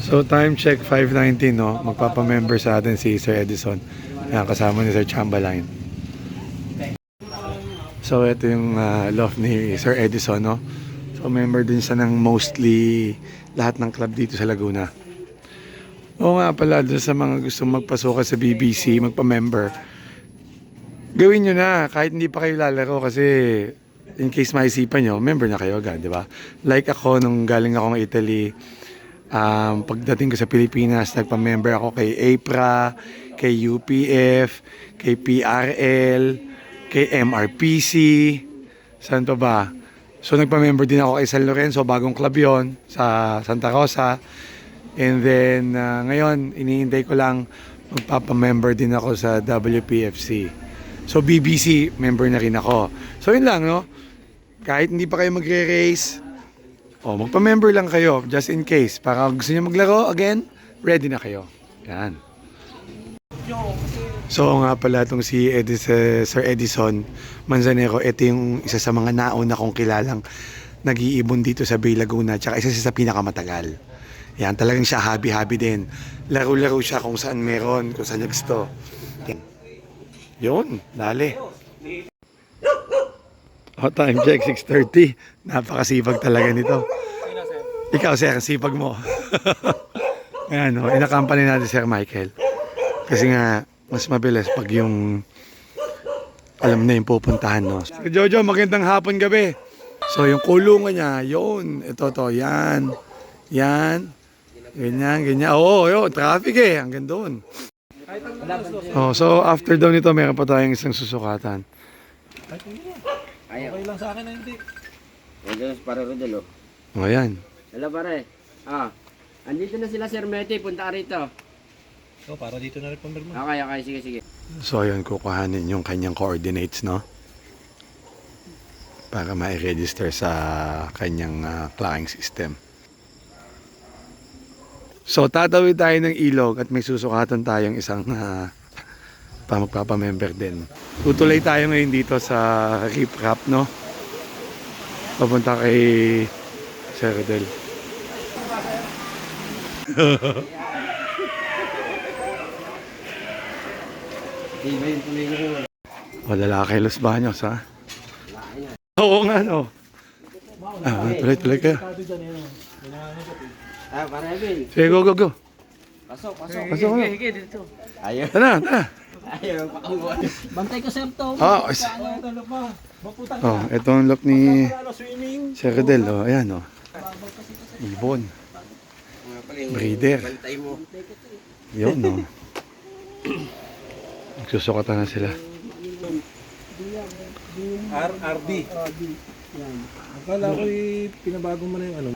So time check 5:19, no? Magpapa-member sa atin si Sir Edison. Yan, kasama ni Sir Chamberlain. So ito yung loft ni Sir Edison, no? So member din siya ng mostly lahat ng club dito sa Laguna. Oo nga pala, dun sa mga gustong magpasukan sa BBC, magpa-member, gawin nyo na kahit hindi pa kayo lalaro kasi in case maisipan nyo, member na kayo agad, di ba? Like ako, nung galing akong Italy, pagdating ko sa Pilipinas, nagpa-member ako kay APRA, kay UPF, kay PRL, kay MRPC, saan pa ba? So nagpa-member din ako kay San Lorenzo, bagong club yon sa Santa Rosa. And then ngayon, iniintay ko lang magpapa-member din ako sa WPFC. So BBC, member na rin ako. So yun lang, no? Kahit hindi pa kayo magre-race, magpa-member lang kayo just in case. Para gusto niyo maglaro again, ready na kayo. Yan. So nga pala itong si Sir Edison Manzanero, ito yung isa sa mga nauna kong kilalang nag-iibon dito sa Bay Laguna. Tsaka isa sa pinakamatagal. Yan, talagang siya habi-habi din. Laro-laro siya kung saan meron, kung saan gusto. Yun, dali. Time check, 6:30. Napakasipag talaga nito. Ikaw, Sir, sipag mo. Ayan, inakampany natin Sir Michael. Kasi nga, mas mabilis pag yung alam na yung pupuntahan, no? Sir Jojo, magandang hapon gabi. So, yung kulungan niya, yun. Ito, yan. Yan. Ganyan, ganyan. Oo, yun. Traffic eh. Hanggang doon. So, after daw nito, meron pa tayong isang susukatan. Okay lang sa akin na hindi. Rodel, para Rodel, oh. Ayan. Hello, pare. Andito na sila, Sir Mete. Punta ka rito. Para dito na rin pumirma. Okay. Sige. So, ayun, kukuhanin yung kanyang coordinates, no? Para ma-register sa kanyang clocking system. So, tatawid tayo ng ilog at may susukatan tayong isang magpapamember din. Tutuloy tayo ngayon dito sa Rip Rap, no? Papunta kay Sir Rodel. Lalaki Los Baños, ha? Oo nga, no? Tuloy ka. Pare, Abel. Sige, go. Pasok. Hige, dito. Ayaw. Tara. Ayaw, pakauwan. Bantay ka, Sir Tom. Ito ang lock ni Sir Rodel, ayan, Ibon. Breeder. Bantay mo. Yun, Magsusukatan na sila. RRB. Akala ko pinabago mo na yung ano.